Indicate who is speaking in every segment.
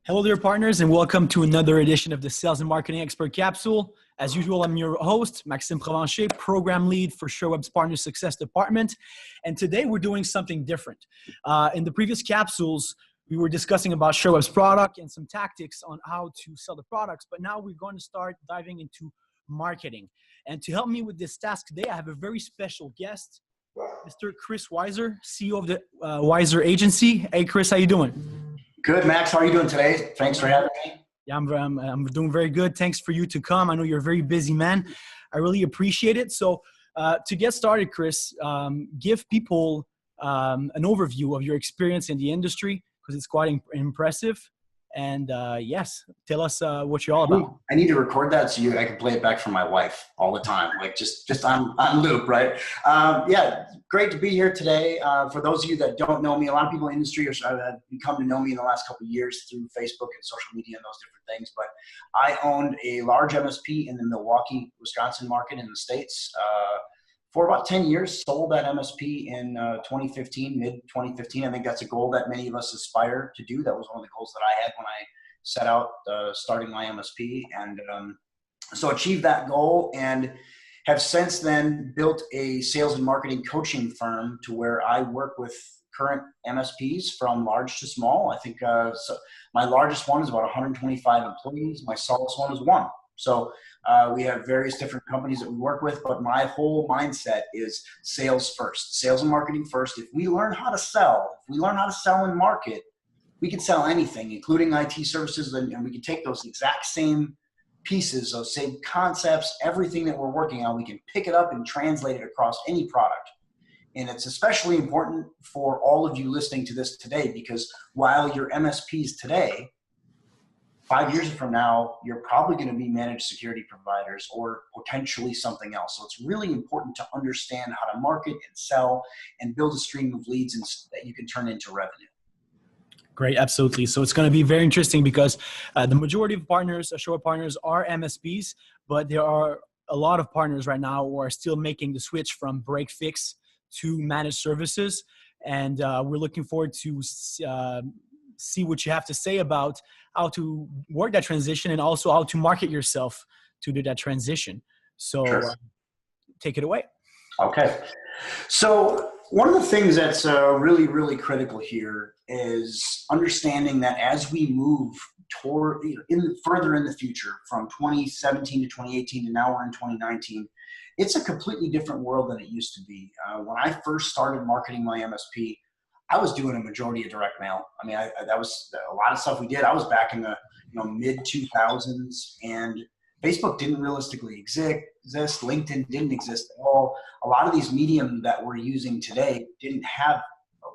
Speaker 1: Hello there, partners, and welcome to another edition of the Sales and Marketing Expert Capsule. As usual, I'm your host, Maxime Provencher, Program Lead for SureWeb's Partner Success Department. And today we're doing something different. In the previous capsules, we were discussing about SureWeb's product and some tactics on how to sell the products. But now we're going to start diving into marketing. And to help me with this task today, I have a very special guest, Mr. Chris Weiser, CEO of the Weiser Agency. Hey, Chris, how you doing?
Speaker 2: Good, Max. How are you doing today? Thanks for having me.
Speaker 1: Yeah, I'm doing very good. Thanks for you to come. I know you're a very busy man. I really appreciate it. So to get started, Chris, give people an overview of your experience in the industry because it's quite impressive. And yes, tell us what you're all about.
Speaker 2: I need to record that so I can play it back for my wife all the time, like just on loop, right? Yeah, great to be here today. For those of you that don't know me, a lot of people in the industry have become to know me in the last couple of years through Facebook and social media and those different things. But I owned a large MSP in the Milwaukee, Wisconsin market in the States for about 10 years, sold that MSP in 2015, mid-2015. I think that's a goal that many of us aspire to do. That was one of the goals that I had when I set out starting my MSP. And so achieved that goal and have since then built a sales and marketing coaching firm to where I work with current MSPs from large to small. I think so my largest one is about 125 employees. My smallest one is one. So we have various different companies that we work with, but my whole mindset is sales first, sales and marketing first. If we learn how to sell, and market, we can sell anything, including IT services, and we can take those exact same pieces, those same concepts, everything that we're working on, we can pick it up and translate it across any product. And it's especially important for all of you listening to this today, because while you're MSPs today, 5 years from now, you're probably going to be managed security providers or potentially something else. So it's really important to understand how to market and sell and build a stream of leads that you can turn into revenue.
Speaker 1: Great, absolutely. So it's going to be very interesting because the majority of partners, SureWeb partners, are MSPs, but there are a lot of partners right now who are still making the switch from break fix to managed services. And we're looking forward to see what you have to say about how to work that transition and also how to market yourself to do that transition. So
Speaker 2: Sure.
Speaker 1: Take it away.
Speaker 2: Okay. So one of the things that's really, really critical here is understanding that as we move toward further in the future from 2017 to 2018 to now we're in 2019, it's a completely different world than it used to be. When I first started marketing my MSP, I was doing a majority of direct mail. I mean, that was a lot of stuff we did. I was back in the mid 2000s, and Facebook didn't realistically exist. LinkedIn didn't exist at all. A lot of these medium that we're using today didn't have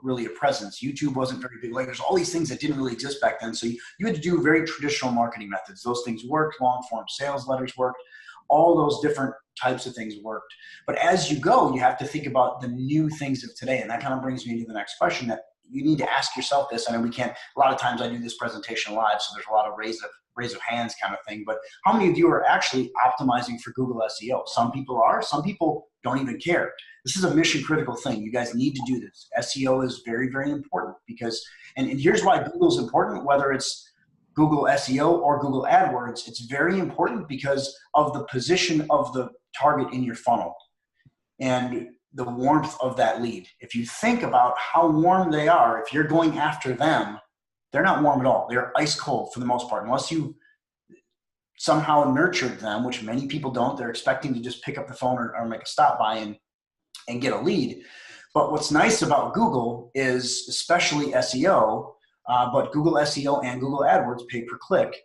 Speaker 2: really a presence. YouTube wasn't very big. Like, there's all these things that didn't really exist back then. So you had to do very traditional marketing methods. Those things worked. Long form sales letters worked. All those different types of things worked. But as you go, you have to think about the new things of today. And that kind of brings me to the next question that you need to ask yourself this. I mean, a lot of times I do this presentation live, so there's a lot of raise of hands kind of thing. But how many of you are actually optimizing for Google SEO? Some people are, some people don't even care. This is a mission critical thing. You guys need to do this. SEO is very, very important because, and here's why Google is important, whether it's Google SEO or Google AdWords, it's very important because of the position of the target in your funnel and the warmth of that lead. If you think about how warm they are, if you're going after them, they're not warm at all. They're ice cold for the most part, unless you somehow nurtured them, which many people don't. They're expecting to just pick up the phone or make a stop by and get a lead. But what's nice about Google is, especially SEO, but Google SEO and Google AdWords pay per click,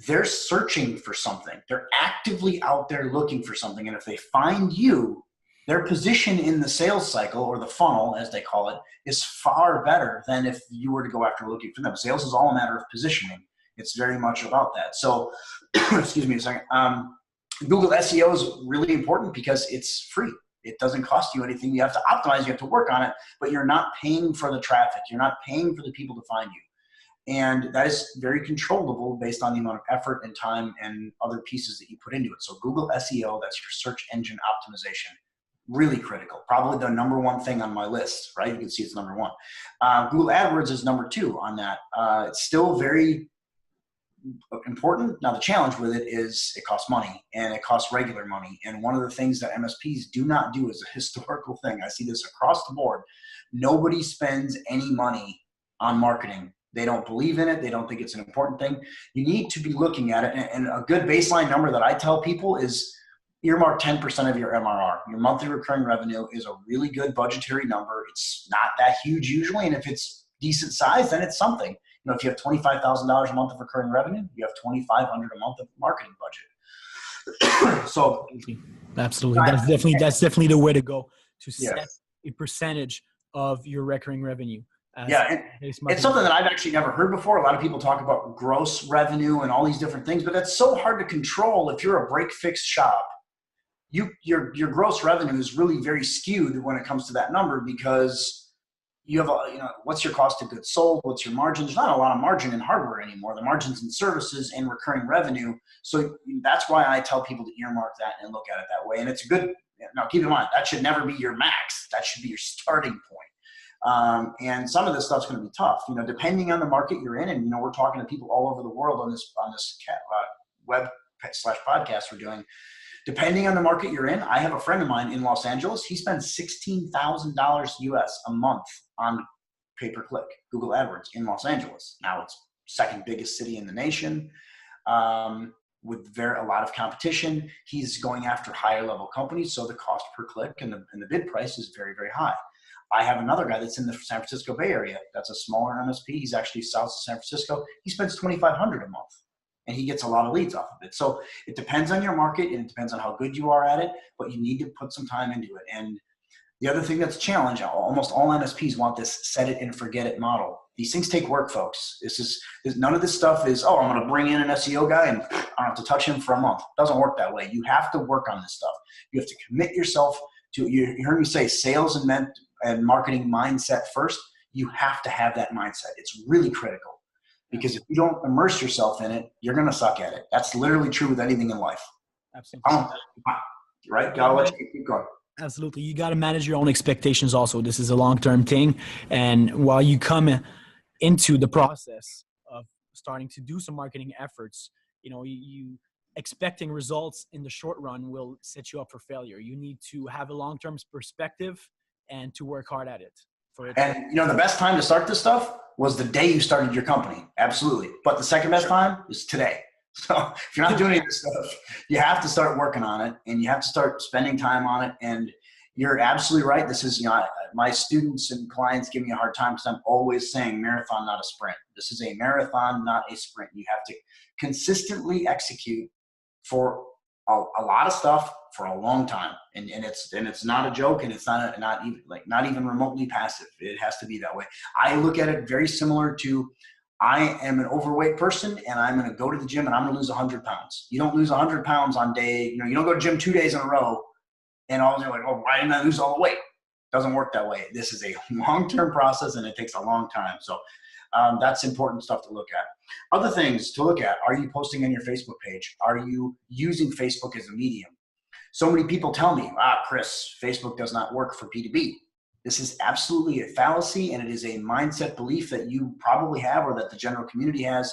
Speaker 2: they're searching for something. They're actively out there looking for something. And if they find you, their position in the sales cycle, or the funnel, as they call it, is far better than if you were to go after looking for them. Sales is all a matter of positioning. It's very much about that. So, excuse me a second. Google SEO is really important because it's free. It doesn't cost you anything. You have to optimize, you have to work on it, but you're not paying for the traffic. You're not paying for the people to find you. And that is very controllable based on the amount of effort and time and other pieces that you put into it. So Google SEO, that's your search engine optimization. Really critical. Probably the number one thing on my list, right? You can see it's number one. Google AdWords is number two on that. It's still very important. Now, the challenge with it is it costs money, and it costs regular money. And one of the things that MSPs do not do is a historical thing. I see this across the board. Nobody spends any money on marketing. They don't believe in it. They don't think it's an important thing. You need to be looking at it. And a good baseline number that I tell people is earmark 10% of your MRR. Your monthly recurring revenue is a really good budgetary number. It's not that huge usually. And if it's decent size, then it's something. You know, if you have $25,000 a month of recurring revenue, you have $2,500 a month of marketing budget. So
Speaker 1: absolutely. That's definitely the way to go, to set a percentage of your recurring revenue.
Speaker 2: It's something that I've actually never heard before. A lot of people talk about gross revenue and all these different things, but that's so hard to control. If you're a break-fix shop, your gross revenue is really very skewed when it comes to that number, because you have what's your cost of goods sold, what's your margin. There's not a lot of margin in hardware anymore. The margin's in services and recurring revenue. So that's why I tell people to earmark that and look at it that way. And it's a good, now keep in mind, that should never be your max. That should be your starting point. And some of this stuff's going to be tough, depending on the market you're in. And, we're talking to people all over the world on this web/podcast we're doing. Depending on the market you're in, I have a friend of mine in Los Angeles. He spends $16,000 US a month on pay-per-click, Google AdWords in Los Angeles. Now it's second biggest city in the nation, with a lot of competition. He's going after higher level companies, so the cost per click and the bid price is very, very high. I have another guy that's in the San Francisco Bay Area. That's a smaller MSP. He's actually south of San Francisco. He spends $2,500 a month, and he gets a lot of leads off of it. So it depends on your market, and it depends on how good you are at it, but you need to put some time into it. And the other thing that's a challenge, almost all MSPs want this set it and forget it model. These things take work, folks. None of this stuff is, I'm going to bring in an SEO guy and I don't have to touch him for a month. It doesn't work that way. You have to work on this stuff. You have to commit yourself to, you heard me say sales and marketing mindset first. You have to have that mindset. It's really critical, because if you don't immerse yourself in it, you're going to suck at it. That's literally true with anything in life.
Speaker 1: Absolutely.
Speaker 2: Right? Gotta let you keep going.
Speaker 1: Absolutely. You got to manage your own expectations also. This is a long-term thing. And while you come into the process of starting to do some marketing efforts, you expecting results in the short run will set you up for failure. You need to have a long-term perspective and to work hard at it.
Speaker 2: And the best time to start this stuff was the day you started your company. Absolutely. But the second best time is today. So if you're not doing any of this stuff, you have to start working on it, and you have to start spending time on it. And you're absolutely right. This is, my students and clients give me a hard time because I'm always saying marathon, not a sprint. This is a marathon, not a sprint. You have to consistently execute for a lot of stuff for a long time. And it's not a joke, and it's not even remotely passive. It has to be that way. I look at it very similar to, I am an overweight person, and I'm going to go to the gym and I'm going to lose 100 pounds. You don't lose 100 pounds on day, you don't go to the gym 2 days in a row and all you're like, why didn't I lose all the weight? It doesn't work that way. This is a long-term process, and it takes a long time. So that's important stuff to look at. Other things to look at: are you posting on your Facebook page? Are you using Facebook as a medium? So many people tell me, Chris, Facebook does not work for B2B. This is absolutely a fallacy, and it is a mindset belief that you probably have, or that the general community has.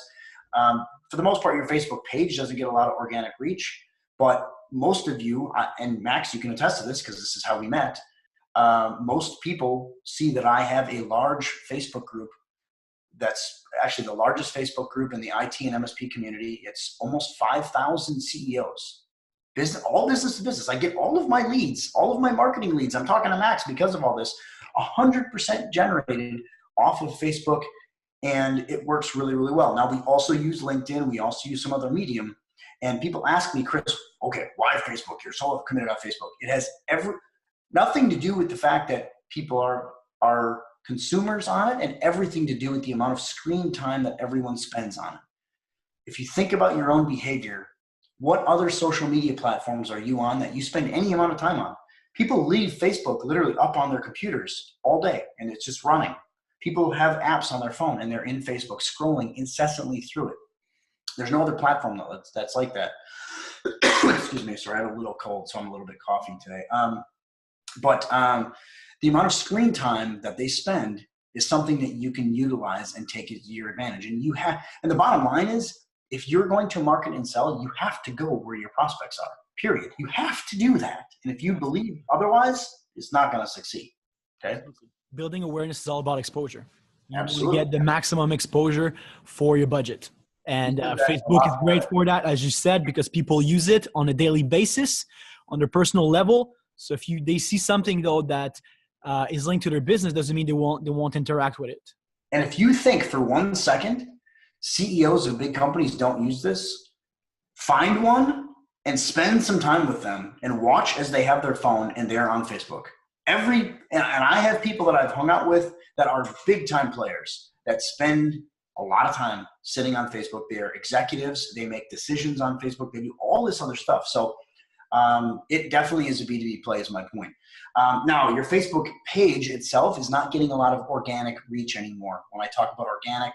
Speaker 2: For the most part, your Facebook page doesn't get a lot of organic reach, but most of you, and Max, you can attest to this because this is how we met, most people see that I have a large Facebook group. That's actually the largest Facebook group in the IT and MSP community. It's almost 5,000 CEOs. All business to business. I get all of my leads, all of my marketing leads. I'm talking to Max because of all this. 100% generated off of Facebook, and it works really, really well. Now, we also use LinkedIn. We also use some other medium. And people ask me, Chris, okay, why Facebook? You're so committed on Facebook. It has nothing to do with the fact that people are consumers on it, and everything to do with the amount of screen time that everyone spends on it. If you think about your own behavior, what other social media platforms are you on that you spend any amount of time on? People leave Facebook literally up on their computers all day, and it's just running. People have apps on their phone, and they're in Facebook scrolling incessantly through it. There's no other platform that's like that. Excuse me, sorry, I have a little cold, so I'm a little bit coughing today. But the amount of screen time that they spend is something that you can utilize and take it to your advantage. And the bottom line is, if you're going to market and sell, you have to go where your prospects are, period. You have to do that. And if you believe otherwise, it's not going to succeed. Okay.
Speaker 1: Building awareness is all about exposure. You want
Speaker 2: Absolutely.
Speaker 1: to get the maximum exposure for your budget. And Facebook is great for that, as you said, because people use it on a daily basis on their personal level. So if they see something though that is linked to their business, doesn't mean they won't interact with it.
Speaker 2: And if you think for 1 second, CEOs of big companies don't use this, find one and spend some time with them and watch as they have their phone and they're on Facebook. And I have people that I've hung out with that are big time players that spend a lot of time sitting on Facebook. They're executives. They make decisions on Facebook. They do all this other stuff. So it definitely is a B2B play is my point. Now, your Facebook page itself is not getting a lot of organic reach anymore. When I talk about organic,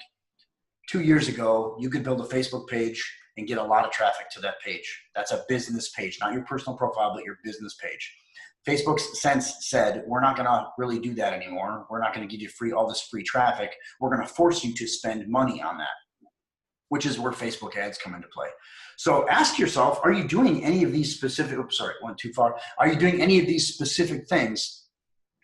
Speaker 2: 2 years ago, you could build a Facebook page and get a lot of traffic to that page. That's a business page, not your personal profile, but your business page. Facebook's since said, we're not going to really do that anymore. We're not going to give you all this free traffic. We're going to force you to spend money on that, which is where Facebook ads come into play. So ask yourself, are you doing any of these specific, went too far. Are you doing any of these specific things?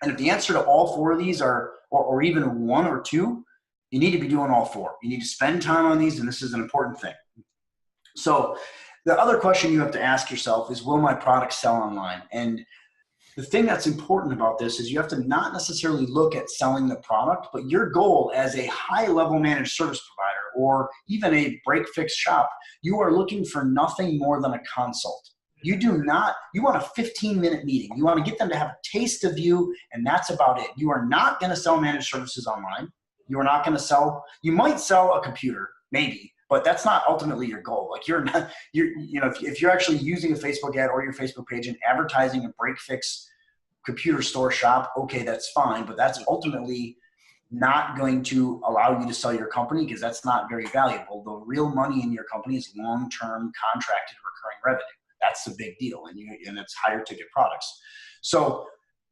Speaker 2: And if the answer to all four of these are, or even one or two, you need to be doing all four. You need to spend time on these, and this is an important thing. So the other question you have to ask yourself is, will my product sell online? And the thing that's important about this is you have to not necessarily look at selling the product, but your goal as a high-level managed service provider or even a break-fix shop, you are looking for nothing more than a consult. You want a 15-minute meeting. You want to get them to have a taste of you, and that's about it. You are not going to sell managed services online. You are not going to sell, you might sell a computer, maybe, but that's not ultimately your goal. Like if you're actually using a Facebook ad or your Facebook page and advertising a break-fix computer store shop, okay, that's fine, but that's ultimately not going to allow you to sell your company because that's not very valuable. The real money in your company is long-term contracted recurring revenue. That's the big deal, and it's higher ticket products. So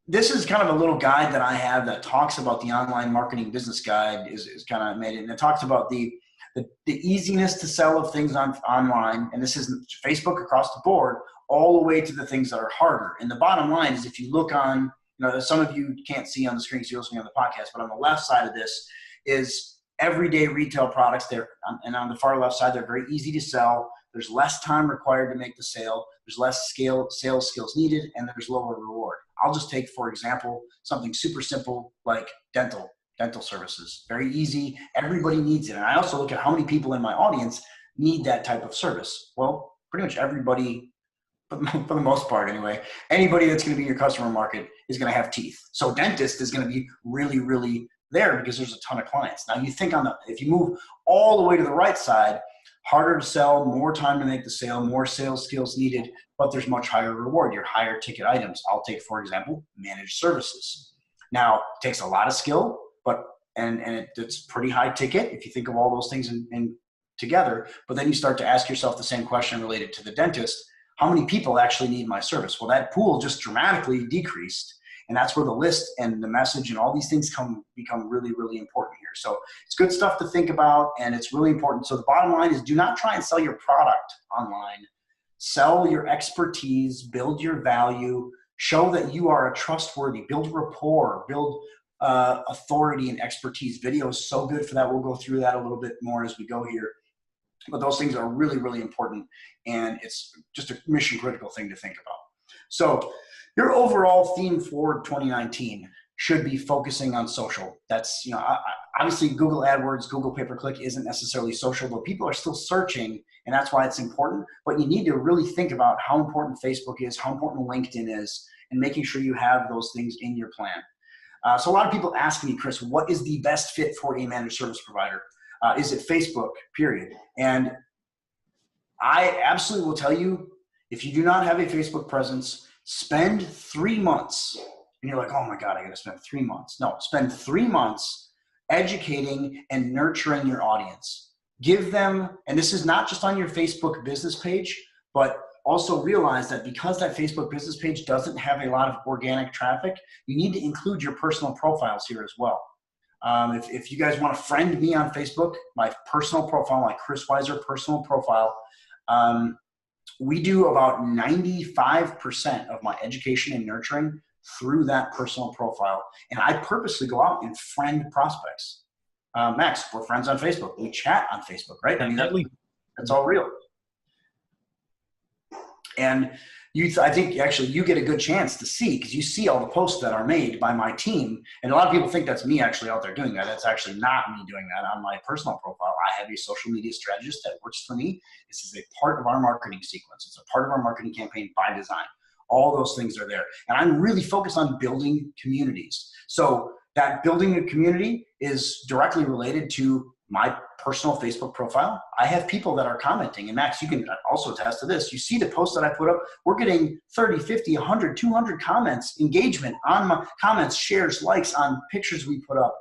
Speaker 2: this is kind of a little guide that I have that talks about the online marketing business guide is kind of made it, and it talks about the easiness to sell of things online, and this is Facebook across the board, all the way to the things that are harder. And the bottom line is if you look on, some of you can't see on the screen because you're listening on the podcast, but on the left side of this is everyday retail products there, and on the far left side, they're very easy to sell. There's less time required to make the sale. There's less sales skills needed, and there's lower reward. I'll just take, for example, something super simple like dental services. Very easy. Everybody needs it. And I also look at how many people in my audience need that type of service. Well, pretty much everybody, for the most part anyway, anybody that's going to be in your customer market is going to have teeth. So dentist is going to be really, really there because there's a ton of clients. Now you think if you move all the way to the right side, harder to sell, more time to make the sale, more sales skills needed, but there's much higher reward, your higher ticket items. I'll take, for example, managed services. Now, it takes a lot of skill, and it's pretty high ticket if you think of all those things in together, but then you start to ask yourself the same question related to the dentist. How many people actually need my service? Well, that pool just dramatically decreased. And that's where the list and the message and all these things become really, really important here. So it's good stuff to think about, and it's really important. So the bottom line is do not try and sell your product online. Sell your expertise, build your value, show that you are a trustworthy, build rapport, build authority and expertise. Video is so good for that. We'll go through that a little bit more as we go here. But those things are really, really important, and it's just a mission critical thing to think about. So your overall theme for 2019 should be focusing on social. That's, obviously Google AdWords, Google pay-per-click isn't necessarily social, but people are still searching, and that's why it's important. But you need to really think about how important Facebook is, how important LinkedIn is, and making sure you have those things in your plan. So a lot of people ask me, Chris, what is the best fit for a managed service provider? Is it Facebook, period? And I absolutely will tell you, if you do not have a Facebook presence, spend 3 months. And you're like, oh my God, I got to spend 3 months. No, spend 3 months educating and nurturing your audience. Give them, and this is not just on your Facebook business page, but also realize that because that Facebook business page doesn't have a lot of organic traffic, you need to include your personal profiles here as well. If you guys want to friend me on Facebook, my personal profile, my Chris Weiser personal profile, we do about 95% of my education and nurturing through that personal profile. And I purposely go out and friend prospects. Max, we're friends on Facebook. We chat on Facebook, right? I mean, that's all real. And I think actually you get a good chance to see, because you see all the posts that are made by my team. And a lot of people think that's me actually out there doing that. That's actually not me doing that on my personal profile. I have a social media strategist that works for me. This is a part of our marketing sequence. It's a part of our marketing campaign by design. All those things are there. And I'm really focused on building communities. So that building a community is directly related to my personal Facebook profile. I have people that are commenting, and Max, you can also attest to this. You see the posts that I put up, we're getting 30, 50, 100, 200 comments, engagement on my comments, shares, likes on pictures we put up.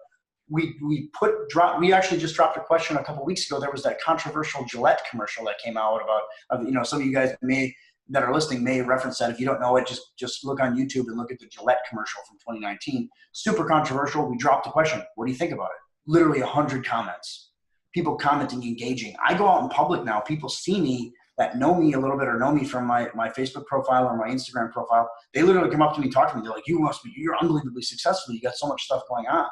Speaker 2: We actually just dropped a question a couple weeks ago. There was that controversial Gillette commercial that came out about, some of you guys that are listening may reference that. If you don't know it, just look on YouTube and look at the Gillette commercial from 2019. Super controversial. We dropped a question. What do you think about it? Literally 100 comments. People commenting, engaging. I go out in public now. People see me that know me a little bit or know me from my Facebook profile or my Instagram profile. They literally come up to me, talk to me. They're like, you're unbelievably successful. You got so much stuff going on.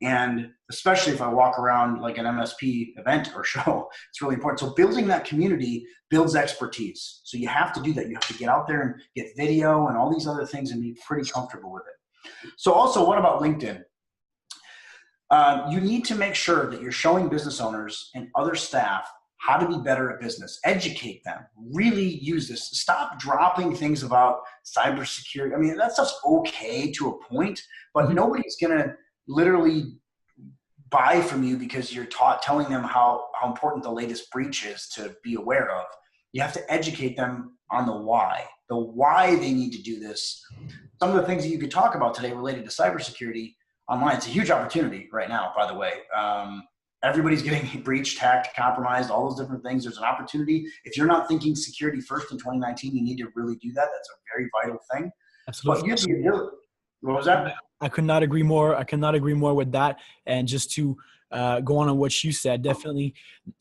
Speaker 2: And especially if I walk around like an MSP event or show, it's really important. So building that community builds expertise. So you have to do that. You have to get out there and get video and all these other things and be pretty comfortable with it. So also, what about LinkedIn? You need to make sure that you're showing business owners and other staff how to be better at business. Educate them. Really use this. Stop dropping things about cybersecurity. I mean, that stuff's okay to a point, but nobody's going to literally buy from you because you're telling them how important the latest breach is to be aware of. You have to educate them on the why they need to do this. Some of the things that you could talk about today related to cybersecurity online. It's a huge opportunity right now, by the way. Everybody's getting breached, hacked, compromised, all those different things. There's an opportunity. If you're not thinking security first in 2019, you need to really do that. That's a very vital thing.
Speaker 1: Absolutely.
Speaker 2: What was that?
Speaker 1: I could not agree more. I cannot agree more with that. And just to go on what you said, definitely,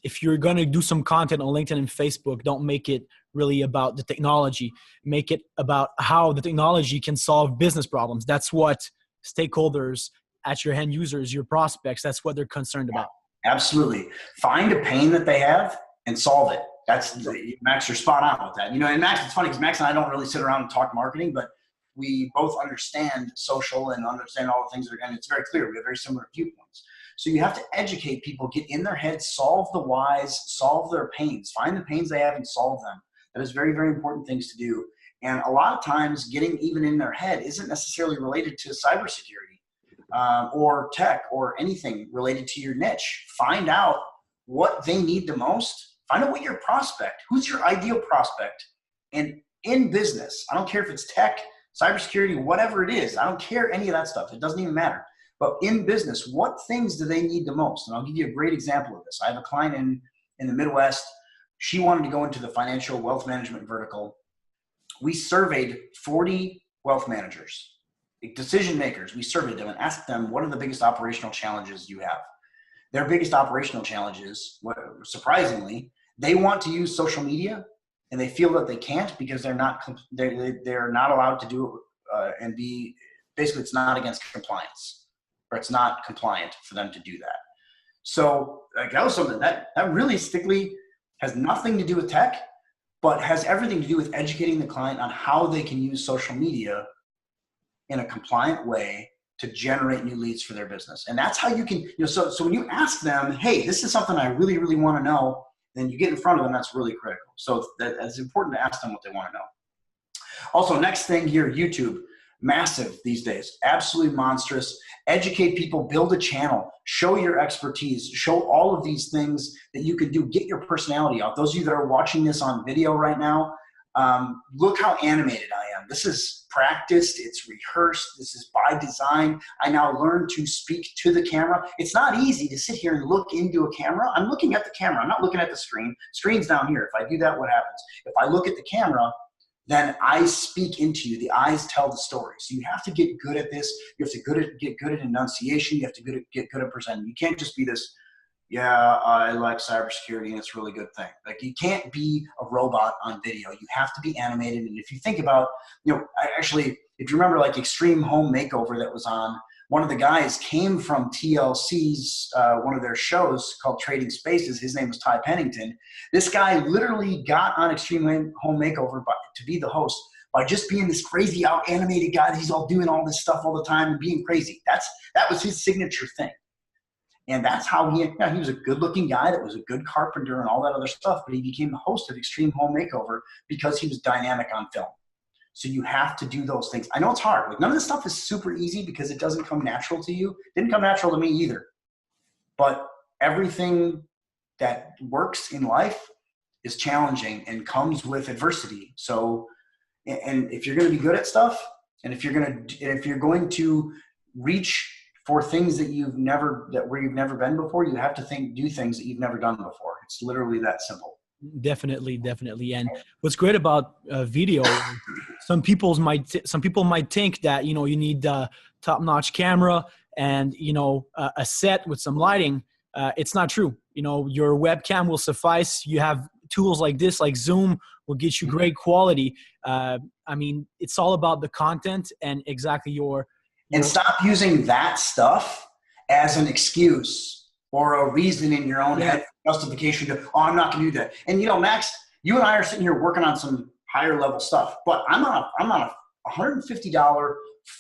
Speaker 1: if you're going to do some content on LinkedIn and Facebook, don't make it really about the technology. Make it about how the technology can solve business problems. That's what stakeholders at your end users, your prospects, that's what they're concerned about.
Speaker 2: Absolutely. Find a pain that they have and solve it. Max, you're spot on with that. And Max, it's funny because Max and I don't really sit around and talk marketing, but we both understand social and understand all the things and it's very clear. We have very similar viewpoints. So you have to educate people, get in their heads, solve the whys, solve their pains, find the pains they have and solve them. That is very, very important things to do. And a lot of times getting even in their head isn't necessarily related to cybersecurity or tech or anything related to your niche. Find out what they need the most. Find out what your prospect, who's your ideal prospect. And in business, I don't care if it's tech, cybersecurity, whatever it is. I don't care any of that stuff. It doesn't even matter. But in business, what things do they need the most? And I'll give you a great example of this. I have a client in the Midwest. She wanted to go into the financial wealth management vertical. We surveyed 40 wealth managers, decision makers. We surveyed them and asked them, what are the biggest operational challenges you have? Their biggest operational challenges, surprisingly, they want to use social media and they feel that they can't because they're not allowed to do it and be, basically it's not against compliance or it's not compliant for them to do that. So that was something that realistically has nothing to do with tech, but has everything to do with educating the client on how they can use social media in a compliant way to generate new leads for their business. And that's how you can, so when you ask them, hey, this is something I really, really want to know, then you get in front of them, that's really critical. So it's important to ask them what they want to know. Also, next thing here, YouTube, massive these days, absolutely monstrous. Educate people, build a channel, show your expertise, show all of these things that you can do, get your personality out. Those of you that are watching this on video right now, look how animated I am. This is practiced, it's rehearsed, this is by design. I now learn to speak to the camera. It's not easy to sit here and look into a camera. I'm looking at the camera, I'm not looking at the screen. Screen's down here. If I do that, what happens? If I look at the camera, then I speak into you. The eyes tell the story. So you have to get good at this. You have to get good at enunciation. You have to get good at presenting. You can't just be this, yeah, I like cybersecurity and it's a really good thing. Like, you can't be a robot on video. You have to be animated. And if you think about, if you remember like Extreme Home Makeover that was on, one of the guys came from TLC's, one of their shows called Trading Spaces. His name was Ty Pennington. This guy literally got on Extreme Home Makeover to be the host by just being this crazy out animated guy. He's all doing all this stuff all the time and being crazy. That was his signature thing. And that's how he was a good looking guy that was a good carpenter and all that other stuff, but he became the host of Extreme Home Makeover because he was dynamic on film. So you have to do those things. I know it's hard. Like, none of this stuff is super easy because it doesn't come natural to you. It didn't come natural to me either. But everything that works in life is challenging and comes with adversity. So, and if you're going to be good at stuff, and if you're going to reach for things where you've never been before, you have to do things that you've never done before. It's literally that simple.
Speaker 1: Definitely. And what's great about video, some people might think that, you need a top-notch camera and, a set with some lighting. It's not true. Your webcam will suffice. You have tools like this, like Zoom, will get you great quality. It's all about the content and exactly
Speaker 2: and stop using that stuff as an excuse or a reason in your own head, justification to, I'm not going to do that. And Max, you and I are sitting here working on some higher level stuff, but I'm on a $150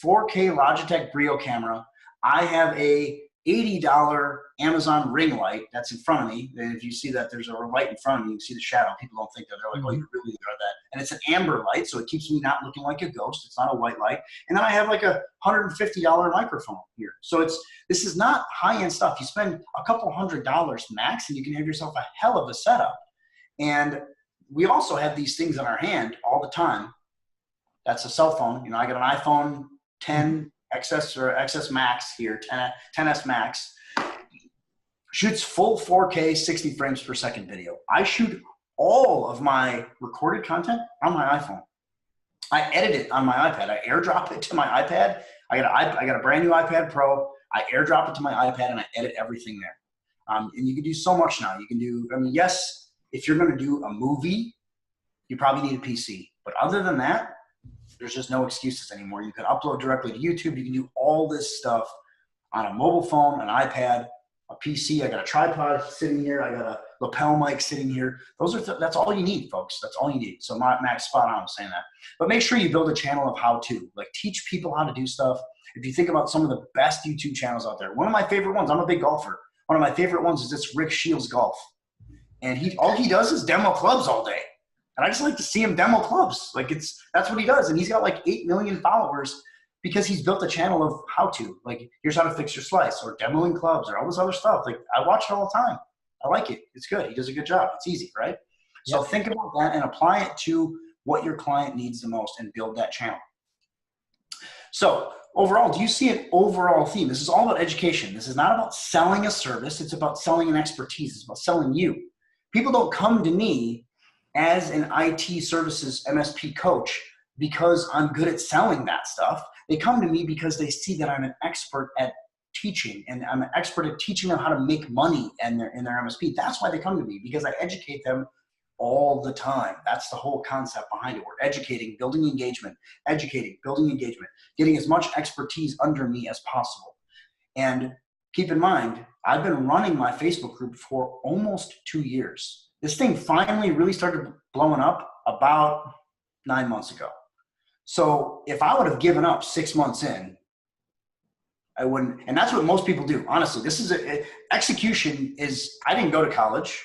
Speaker 2: 4K Logitech Brio camera. I have a $80 Amazon ring light that's in front of me. And if you see that there's a light in front of me, you can see the shadow. People don't think that. They're like, oh, you really are that. And it's an amber light, so it keeps me not looking like a ghost. It's not a white light. And then I have like a $150 microphone here. So this is not high-end stuff. You spend a couple $100 max, and you can have yourself a hell of a setup. And we also have these things in our hand all the time. That's a cell phone. I got an iPhone 10 XS or XS Max here, 10S Max. Shoots full 4K 60 frames per second video. I shoot all of my recorded content on my iPhone. I edit it on my iPad. I airdrop it to my iPad. I got a brand new iPad Pro. I airdrop it to my iPad and I edit everything there. And you can do so much now. You can do, yes, if you're going to do a movie, you probably need a PC. But other than that, there's just no excuses anymore. You can upload directly to YouTube. You can do all this stuff on a mobile phone, an iPad, a PC. I got a tripod sitting here. I got a lapel mic sitting here. That's all you need, folks. That's all you need. So Max, spot on saying that. But make sure you build a channel of how to. Like, teach people how to do stuff. If you think about some of the best YouTube channels out there, one of my favorite ones, I'm a big golfer. One of my favorite ones is this Rick Shields Golf. And all he does is demo clubs all day. And I just like to see him demo clubs. Like, that's what he does. And he's got like 8 million followers because he's built a channel of how to. Like, here's how to fix your slice, or demoing clubs, or all this other stuff. Like, I watch it all the time. I like it. It's good. He does a good job. It's easy, right? So think about that and apply it to what your client needs the most and build that channel. So overall, do you see an overall theme? This is all about education. This is not about selling a service. It's about selling an expertise. It's about selling you. People don't come to me as an IT services MSP coach because I'm good at selling that stuff. They come to me because they see that I'm an expert at teaching, and I'm an expert at teaching them how to make money in their MSP. That's why they come to me, because I educate them all the time. That's the whole concept behind it. We're educating, building engagement, educating, building engagement, getting as much expertise under me as possible. And keep in mind, I've been running my Facebook group for almost 2 years. This thing finally really started blowing up about 9 months ago. So if I would have given up 6 months in, I wouldn't. And that's what most people do. Honestly, execution is, I didn't go to college.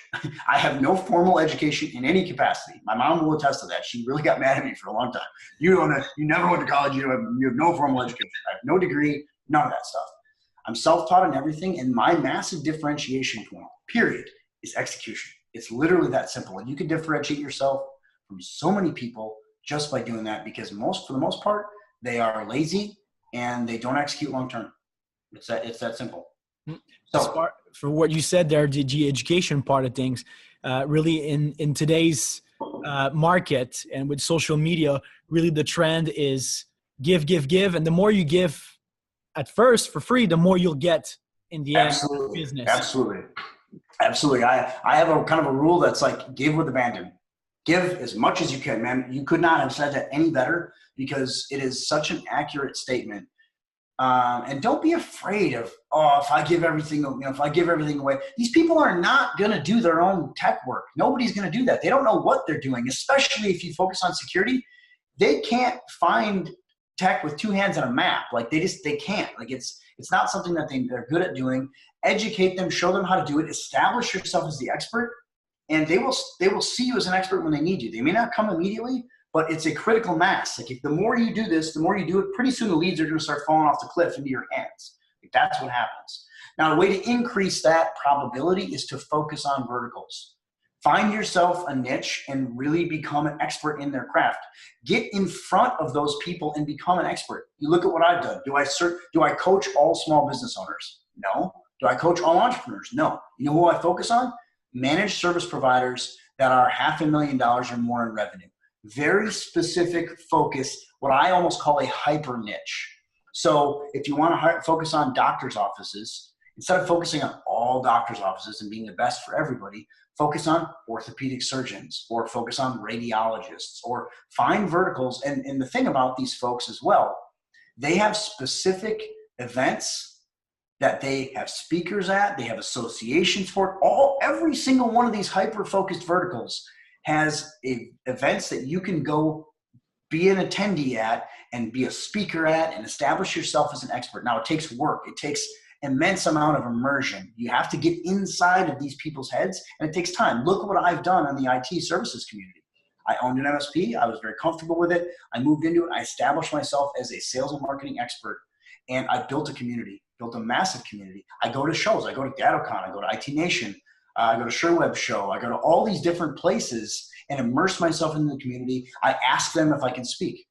Speaker 2: I have no formal education in any capacity. My mom will attest to that. She really got mad at me for a long time. You never went to college. You have no formal education. I have no degree, none of that stuff. I'm self-taught in everything. And my massive differentiation point, period, is execution. It's literally that simple. And you can differentiate yourself from so many people just by doing that, because for the most part, they are lazy and they don't execute long-term. It's that simple. So
Speaker 1: for what you said there, the education part of things, really in today's market and with social media, really the trend is give, give, give. And the more you give at first for free, the more you'll get in the end of business.
Speaker 2: Absolutely. I have a kind of a rule that's like give with abandon. Give as much as you can, man. You could not have said that any better because it is such an accurate statement. And don't be afraid of, if I give everything, if I give everything away, these people are not going to do their own tech work. Nobody's going to do that. They don't know what they're doing, especially if you focus on security. They can't find tech with two hands on a map. Like they can't. Like it's not something that they're good at doing. Educate them, show them how to do it, establish yourself as the expert, and they will see you as an expert when they need you. They may not come immediately, but it's a critical mass. Like if the more you do this, the more you do it, pretty soon the leads are going to start falling off the cliff into your hands. Like that's what happens. Now, a way to increase that probability is to focus on verticals. Find yourself a niche and really become an expert in their craft. Get in front of those people and become an expert. You look at what I've done. Do I coach all small business owners? No. Do I coach all entrepreneurs? No. You know who I focus on? Managed service providers that are $500,000 or more in revenue. Very specific focus, what I almost call a hyper niche. So if you want to focus on doctor's offices, instead of focusing on all doctor's offices and being the best for everybody, focus on orthopedic surgeons or focus on radiologists or find verticals. And the thing about these folks as well, they have specific events that they have speakers at, they have associations for it. Every single one of these hyper-focused verticals has events that you can go be an attendee at and be a speaker at and establish yourself as an expert. Now, it takes work. It takes immense amount of immersion. You have to get inside of these people's heads, and it takes time. Look what I've done on the IT services community. I owned an MSP. I was very comfortable with it. I moved into it. I established myself as a sales and marketing expert, and I built a community. Built a massive community. I go to shows. I go to DattoCon. I go to IT Nation. I go to SureWeb Show. I go to all these different places and immerse myself in the community. I ask them if I can speak.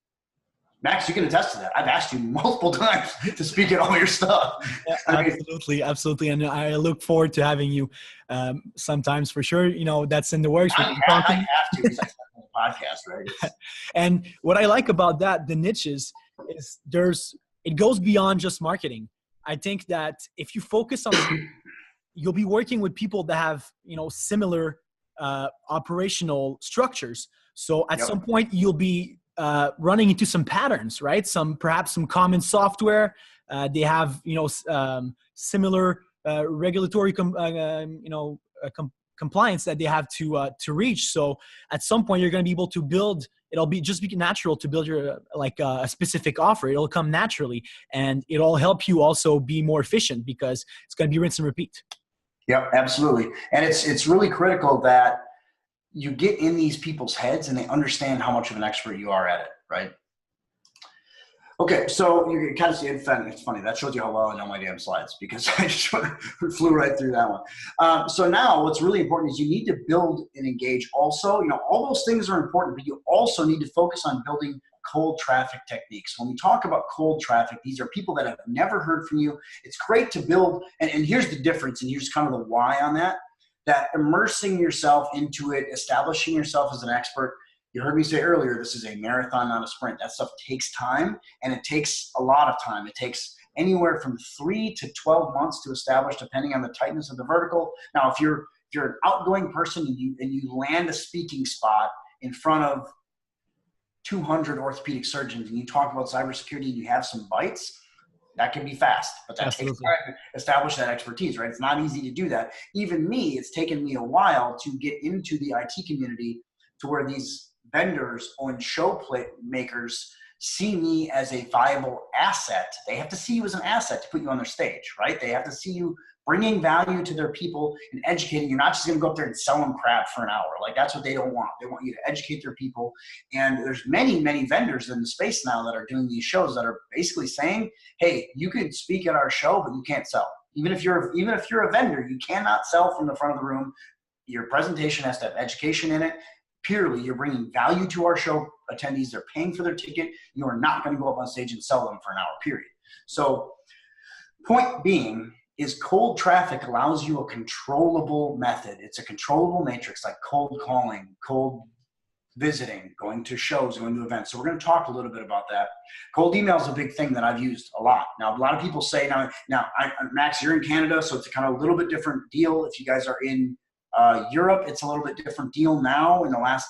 Speaker 2: Max, you can attest to that. I've asked you multiple times to speak at all your stuff.
Speaker 1: Yeah, absolutely. And I look forward to having you sometimes for sure. You know, that's in the works.
Speaker 2: I have to. It's like a podcast, right?
Speaker 1: And what I like about that, the niches, is it goes beyond just marketing. I think that if you focus on, you'll be working with people that have, similar operational structures. So at some point you'll be running into some patterns, right? Perhaps some common software. They have, similar regulatory, compliance that they have to reach. So at some point you're going to be able to build. It'll be natural to build your a specific offer. It'll come naturally, and it'll help you also be more efficient because it's going to be rinse and repeat.
Speaker 2: Yep, absolutely. And it's really critical that you get in these people's heads and they understand how much of an expert you are at it, right? Okay, so you can kind of see it. It's funny. That shows you how well I know my damn slides because I just flew right through that one. So now what's really important is you need to build and engage also. All those things are important, but you also need to focus on building cold traffic techniques. When we talk about cold traffic, these are people that have never heard from you. It's great to build, and here's the difference, and here's kind of the why on that immersing yourself into it, establishing yourself as an expert. You heard me say earlier, this is a marathon, not a sprint. That stuff takes time, and it takes a lot of time. It takes anywhere from 3 to 12 months to establish, depending on the tightness of the vertical. Now, if you're an outgoing person and you land a speaking spot in front of 200 orthopedic surgeons and you talk about cybersecurity and you have some bites, that can be fast, but that takes time to establish that expertise, right? It's not easy to do that. Even me, it's taken me a while to get into the IT community to where these vendors and show makers see me as a viable asset. They have to see you as an asset to put you on their stage, right? They have to see you bringing value to their people and educating. You're not just going to go up there and sell them crap for an hour. Like that's what they don't want. They want you to educate their people. And there's many, many vendors in the space now that are doing these shows that are basically saying, hey, you can speak at our show, but you can't sell. Even if you're a vendor, you cannot sell from the front of the room. Your presentation has to have education in it. Purely, you're bringing value to our show attendees. They're paying for their ticket. You are not going to go up on stage and sell them for an hour, period. So point being is cold traffic allows you a controllable method. It's a controllable matrix like cold calling, cold visiting, going to shows, going to events. So we're going to talk a little bit about that. Cold email is a big thing that I've used a lot. Now, a lot of people say, Max, you're in Canada, so it's kind of a little bit different deal. If you guys are in Europe, it's a little bit different deal now in the last,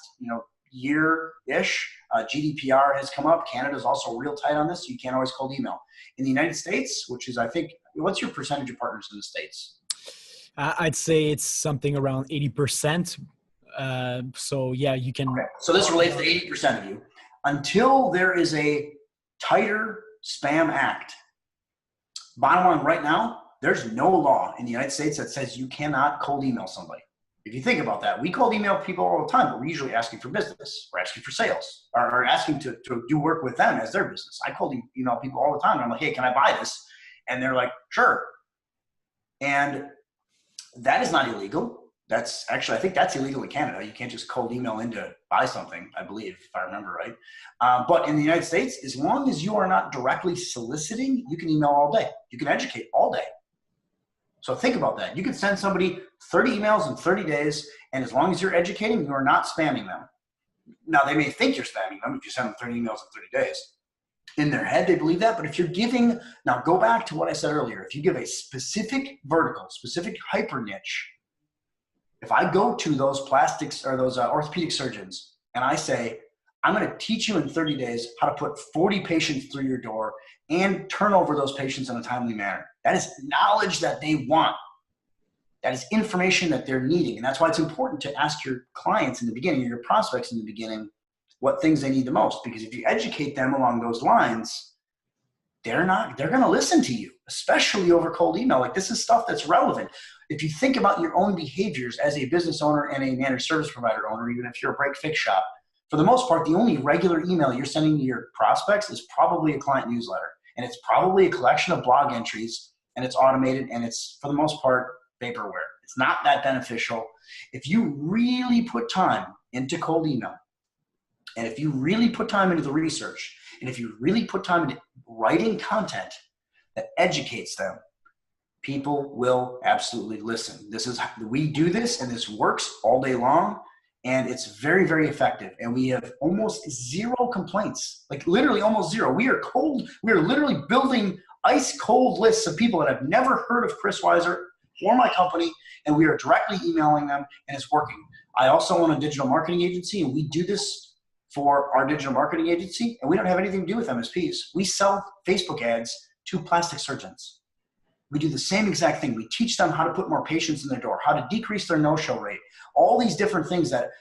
Speaker 2: year-ish. GDPR has come up. Canada's also real tight on this, so you can't always cold email. In the United States, which is, I think, what's your percentage of partners in the States?
Speaker 1: I'd say it's something around 80%. So yeah, you can.
Speaker 2: Okay. So this relates to 80% of you. Until there is a tighter spam act, bottom line right now, there's no law in the United States that says you cannot cold email somebody. If you think about that, we cold email people all the time, but we're usually asking for business. We're asking for sales, or asking to do work with them as their business. I cold email people all the time. And I'm like, hey, can I buy this? And they're like, sure. And that is not illegal. That's actually, I think that's illegal in Canada. You can't just cold email in to buy something, I believe, if I remember right. But in the United States, as long as you are not directly soliciting, you can email all day. You can educate all day. So think about that. You can send somebody 30 emails in 30 days, and as long as you're educating, you are not spamming them. Now, they may think you're spamming them if you send them 30 emails in 30 days. In their head, they believe that, but if you're giving, now go back to what I said earlier. If you give a specific vertical, specific hyper niche, if I go to those plastics or those orthopedic surgeons and I say, I'm going to teach you in 30 days how to put 40 patients through your door and turn over those patients in a timely manner. That is knowledge that they want. That is information that they're needing. And that's why it's important to ask your clients in the beginning, or your prospects in the beginning, what things they need the most. Because if you educate them along those lines, they're going to listen to you, especially over cold email. Like, this is stuff that's relevant. If you think about your own behaviors as a business owner and a managed service provider owner, even if you're a break fix shop, for the most part, the only regular email you're sending to your prospects is probably a client newsletter. And it's probably a collection of blog entries, and it's automated, and it's, for the most part, vaporware. It's not that beneficial. If you really put time into cold email, and if you really put time into the research, and if you really put time into writing content that educates them, people will absolutely listen. We do this, and this works all day long, and it's very, very effective. And we have almost zero complaints, like literally almost zero. We are literally building ice cold lists of people that have never heard of Chris Weiser or my company, and we are directly emailing them, and it's working. I also own a digital marketing agency, and we do this for our digital marketing agency, and we don't have anything to do with MSPs. We sell Facebook ads to plastic surgeons. We do the same exact thing. We teach them how to put more patients in their door, how to decrease their no-show rate, all these different things that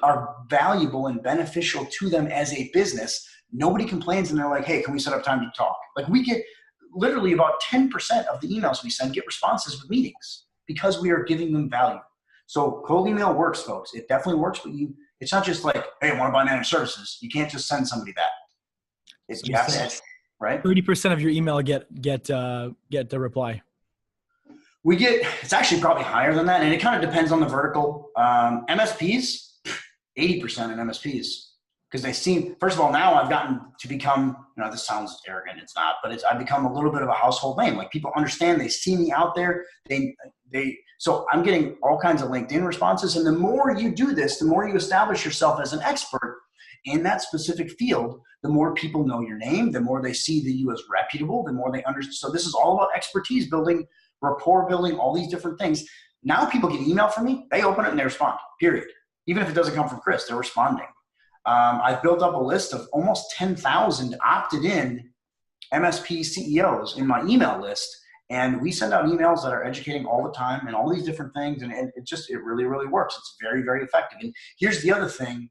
Speaker 2: are valuable and beneficial to them as a business. Nobody complains, and they're like, hey, can we set up time to talk? Like, we get literally about 10% of the emails we send get responses with meetings because we are giving them value. So cold email works, folks. It definitely works, but it's not just like, hey, I want to buy managed services. You can't just send somebody that. You have to, right?
Speaker 1: 30% of your email get the reply.
Speaker 2: It's actually probably higher than that, and it kind of depends on the vertical. MSPs, 80% in MSPs, because they seem, first of all, now I've gotten to become, this sounds arrogant, it's not, but I've become a little bit of a household name. Like, people understand, they see me out there, so I'm getting all kinds of LinkedIn responses. And the more you do this, the more you establish yourself as an expert in that specific field, the more people know your name, the more they see that you as reputable, the more they understand. So this is all about expertise building, rapport building, all these different things. Now people get email from me, they open it and they respond, period. Even if it doesn't come from Chris, they're responding. I've built up a list of almost 10,000 opted in MSP CEOs in my email list. And we send out emails that are educating all the time and all these different things. And it really, really works. It's very, very effective. And here's the other thing.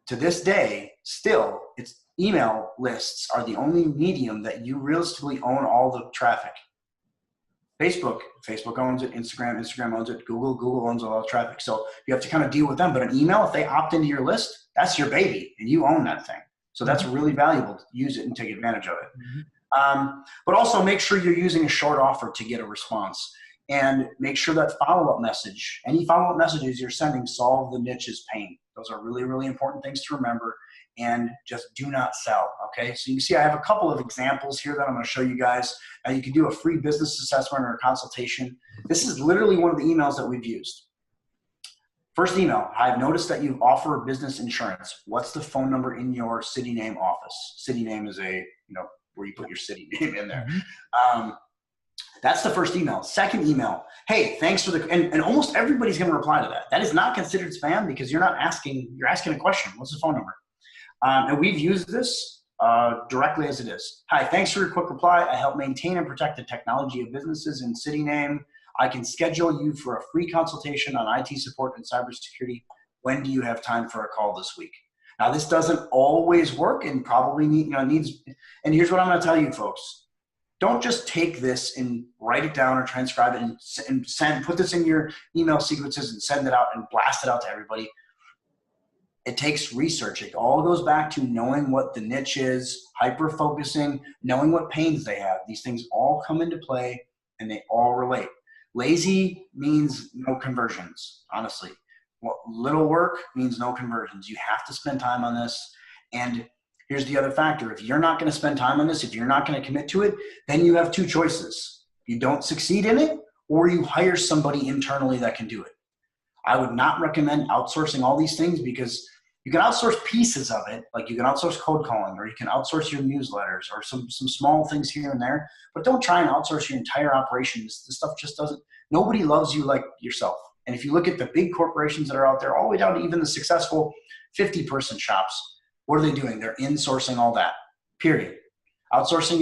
Speaker 2: To this day, still, it's email lists are the only medium that you realistically own all the traffic. Facebook owns it. Instagram owns it. Google owns all the traffic. So you have to kind of deal with them. But an email, if they opt into your list, that's your baby, and you own that thing. So that's really valuable to use it and take advantage of it. But also make sure you're using a short offer to get a response, and make sure that follow-up message, any follow-up messages you're sending, solve the niche's pain. Those are really, really important things to remember, and just do not sell. Okay. So you can see I have a couple of examples here that I'm going to show you guys. You can do a free business assessment or a consultation. This is literally one of the emails that we've used. First email, I've noticed that you offer business insurance. What's the phone number in your city name office? City name is where you put your city name in there. That's the first email. Second email, hey, thanks for and almost everybody's going to reply to that. That is not considered spam because you're asking a question. What's the phone number? And we've used this directly as it is. Hi, thanks for your quick reply. I help maintain and protect the technology of businesses in city name. I can schedule you for a free consultation on IT support and cybersecurity. When do you have time for a call this week? Now, this doesn't always work and probably needs, and here's what I'm going to tell you folks. Don't just take this and write it down or transcribe it and put this in your email sequences and send it out and blast it out to everybody. It takes research. It all goes back to knowing what the niche is, hyper-focusing, knowing what pains they have. These things all come into play and they all relate. Lazy means no conversions, honestly. Little work means no conversions. You have to spend time on this. And here's the other factor. If you're not going to spend time on this, if you're not going to commit to it, then you have two choices. You don't succeed in it, or you hire somebody internally that can do it. I would not recommend outsourcing all these things because you can outsource pieces of it. Like you can outsource code calling, or you can outsource your newsletters, or some small things here and there, but don't try and outsource your entire operation. This stuff just doesn't, nobody loves you like yourself. And if you look at the big corporations that are out there, all the way down to even the successful 50-person shops, what are they doing? They're insourcing all that, period. Outsourcing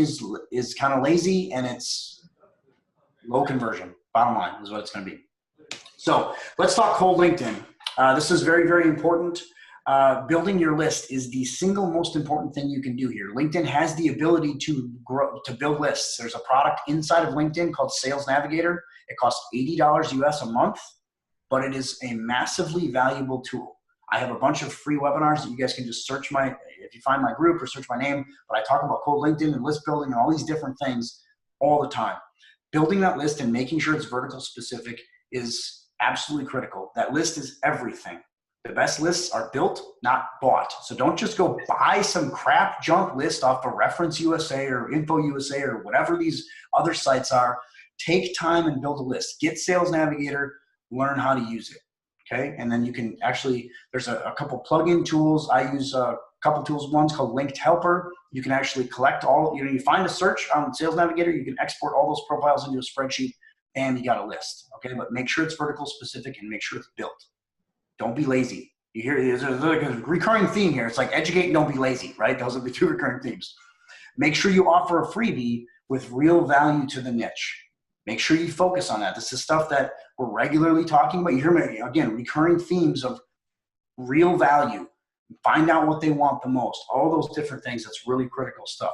Speaker 2: is kind of lazy and it's low conversion. Bottom line is what it's going to be. So let's talk cold LinkedIn. This is very, very important. Building your list is the single most important thing you can do here. LinkedIn has the ability to build lists. There's a product inside of LinkedIn called Sales Navigator. It costs $80 US a month, but it is a massively valuable tool. I have a bunch of free webinars that you guys can just search if you find my group or search my name, but I talk about cold LinkedIn and list building and all these different things all the time. Building that list and making sure it's vertical specific is absolutely critical. That list is everything. The best lists are built, not bought. So don't just go buy some crap junk list off of Reference USA or Info USA or whatever these other sites are. Take time and build a list. Get Sales Navigator, learn how to use it. Okay, and then you can actually, there's a couple plug-in tools. I use a couple tools. One's called Linked Helper. You can actually collect you find a search on Sales Navigator, you can export all those profiles into a spreadsheet, and you got a list. Okay, but make sure it's vertical specific and make sure it's built. Don't be lazy. You hear there's like a recurring theme here. It's like educate and don't be lazy, right? Those are the two recurring themes. Make sure you offer a freebie with real value to the niche. Make sure you focus on that. This is stuff that we're regularly talking about. You hear me, again, recurring themes of real value. Find out what they want the most. All those different things. That's really critical stuff.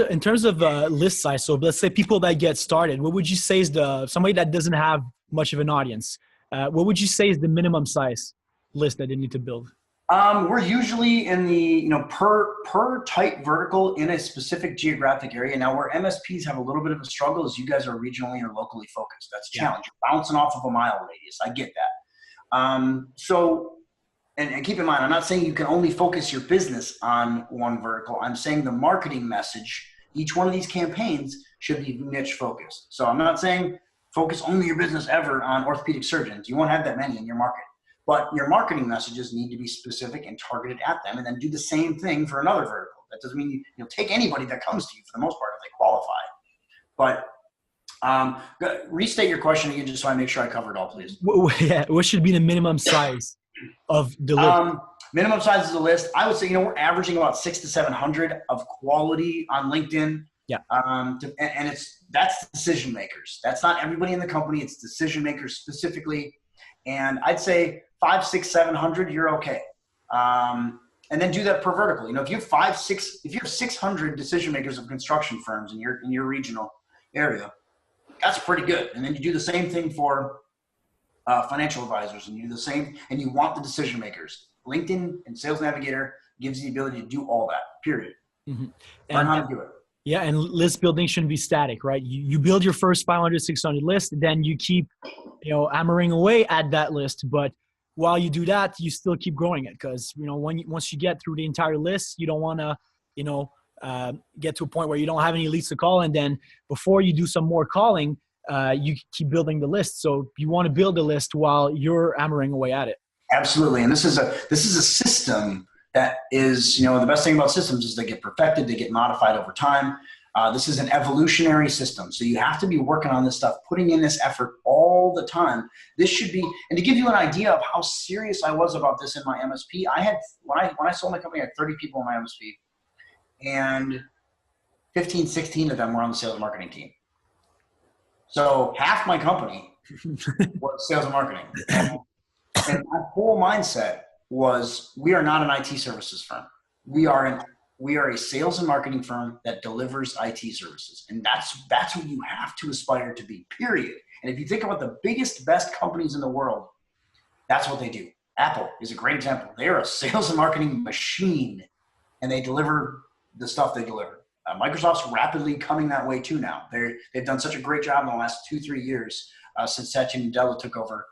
Speaker 1: In terms of list size, so let's say people that get started, what would you say is somebody that doesn't have much of an audience? What would you say is the minimum size list that they need to build?
Speaker 2: We're usually in the, per type vertical in a specific geographic area. Now, where MSPs have a little bit of a struggle is you guys are regionally or locally focused. That's a challenge. You're bouncing off of a mile radius. I get that. And keep in mind, I'm not saying you can only focus your business on one vertical. I'm saying the marketing message, each one of these campaigns should be niche focused. So I'm not saying focus only your business ever on orthopedic surgeons. You won't have that many in your market. But your marketing messages need to be specific and targeted at them, and then do the same thing for another vertical. That doesn't mean you'll take anybody that comes to you for the most part if they qualify. But restate your question again just so I make sure I cover it all, please.
Speaker 1: What should be the minimum size of the list?
Speaker 2: Minimum size of the list, I would say, we're averaging about 600 to 700 of quality on LinkedIn.
Speaker 1: Yeah.
Speaker 2: And that's decision makers. That's not everybody in the company. It's decision makers specifically. And I'd say 500, 600, 700, you're okay. And then do that per vertical. If you have 600 decision makers of construction firms in your regional area, that's pretty good. And then you do the same thing for financial advisors, and you do the same, and you want the decision makers. LinkedIn and Sales Navigator gives you the ability to do all that. Period.
Speaker 1: Mm-hmm.
Speaker 2: Learn how to do it.
Speaker 1: Yeah, and list building shouldn't be static, right? You build your first 500, 600 list, then you keep, hammering away at that list. But while you do that, you still keep growing it because, once you get through the entire list, you don't want to, get to a point where you don't have any leads to call. And then before you do some more calling, you keep building the list. So you want to build a list while you're hammering away at it.
Speaker 2: Absolutely. And this is a system that is, the best thing about systems is they get perfected, they get modified over time. This is an evolutionary system. So you have to be working on this stuff, putting in this effort all the time. This should be, and to give you an idea of how serious I was about this in my MSP, when I sold my company, I had 30 people in my MSP, and 15, 16 of them were on the sales and marketing team. So half my company was sales and marketing. And my whole mindset was, we are not an IT services firm. We are a sales and marketing firm that delivers IT services. And that's what you have to aspire to be, period. And if you think about the biggest, best companies in the world, that's what they do. Apple is a great example. They're a sales and marketing machine, and they deliver the stuff they deliver. Microsoft's rapidly coming that way too now. They've done such a great job in the last 2-3 years since Satya Nadella took over.